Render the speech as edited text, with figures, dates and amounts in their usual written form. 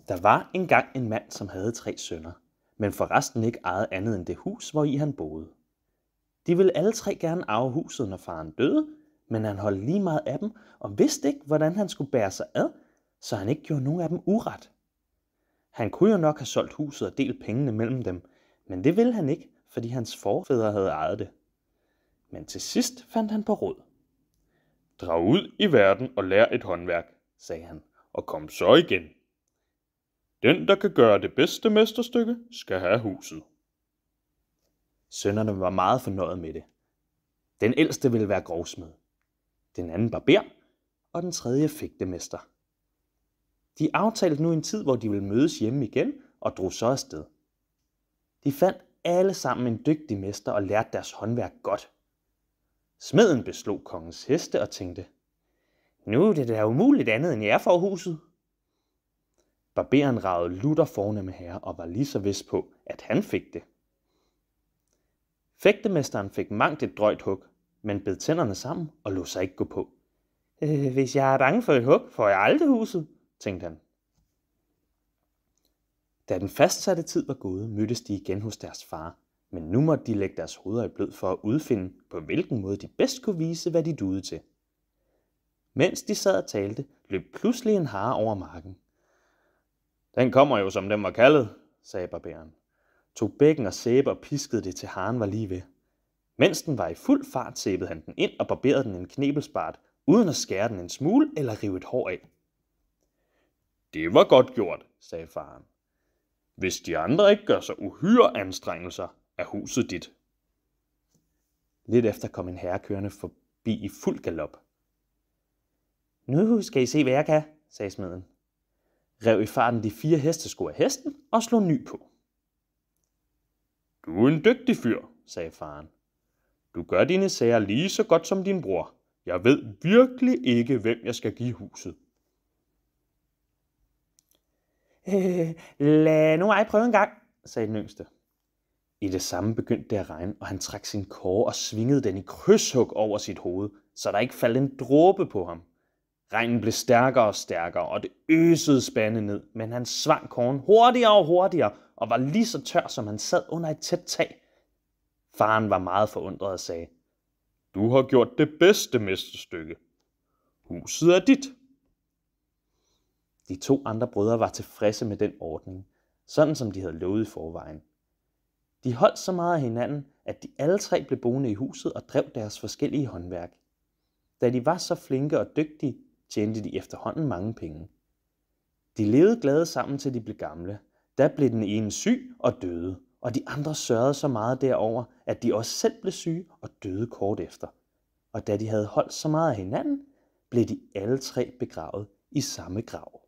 Der var engang en mand, som havde 3 sønner, men forresten ikke ejede andet end det hus, hvor i han boede. De ville alle 3 gerne arve huset, når faren døde, men han holdt lige meget af dem og vidste ikke, hvordan han skulle bære sig ad, så han ikke gjorde nogen af dem uret. Han kunne jo nok have solgt huset og delt pengene mellem dem, men det ville han ikke, fordi hans forfædre havde ejet det. Men til sidst fandt han på råd. Drag ud i verden og lær et håndværk, sagde han, og kom så igen. Den, der kan gøre det bedste mesterstykke, skal have huset. Sønnerne var meget fornøjet med det. Den ældste ville være grovsmed, den anden barber, og den tredje fægtemester. De aftalte nu en tid, hvor de ville mødes hjemme igen, og drog så afsted. De fandt alle sammen en dygtig mester og lærte deres håndværk godt. Smeden beslog kongens heste og tænkte, nu er det da umuligt andet, end jeg får huset. Barberen ragede lutter fornemme herre og var lige så vist på, at han fik det. Fægtemesteren fik mangt et drøjt hug, men bed tænderne sammen og lod sig ikke gå på. Hvis jeg er bange for et hug, får jeg aldrig huset, tænkte han. Da den fastsatte tid var gået, mødtes de igen hos deres far, men nu måtte de lægge deres hoveder i blød for at udfinde, på hvilken måde de bedst kunne vise, hvad de duede til. Mens de sad og talte, løb pludselig en hare over marken. Den kommer jo, som den var kaldet, sagde barberen, tog bækken og sæbe og piskede det, til haren var lige ved. Mens den var i fuld fart, sæbede han den ind og barberede den en knebelspart, uden at skære den en smule eller rive et hår af. Det var godt gjort, sagde faren. Hvis de andre ikke gør sig uhyre anstrengelser, er huset dit. Lidt efter kom en herre kørende forbi i fuld galop. Nu skal I se, hvad jeg kan, sagde smeden. Rev i farten de 4 hestesko af hesten og slog ny på. Du er en dygtig fyr, sagde faren. Du gør dine sager lige så godt som din bror. Jeg ved virkelig ikke, hvem jeg skal give huset. Lad nu ej prøve en gang, sagde den yngste. I det samme begyndte det at regne, og han trak sin kåre og svingede den i krydshug over sit hoved, så der ikke faldt en dråbe på ham. Regnen blev stærkere og stærkere, og det øsede spande ned, men han svang kåren hurtigere og hurtigere, og var lige så tør, som han sad under et tæt tag. Faren var meget forundret og sagde, du har gjort det bedste mesterstykke. Huset er dit. De 2 andre brødre var tilfredse med den ordning, sådan som de havde lovet i forvejen. De holdt så meget af hinanden, at de alle 3 blev boende i huset og drev deres forskellige håndværk. Da de var så flinke og dygtige, tjente de efterhånden mange penge. De levede glade sammen, til de blev gamle. Da blev den ene syg og døde, og de andre sørgede så meget derover, at de også selv blev syge og døde kort efter. Og da de havde holdt så meget af hinanden, blev de alle 3 begravet i samme grav.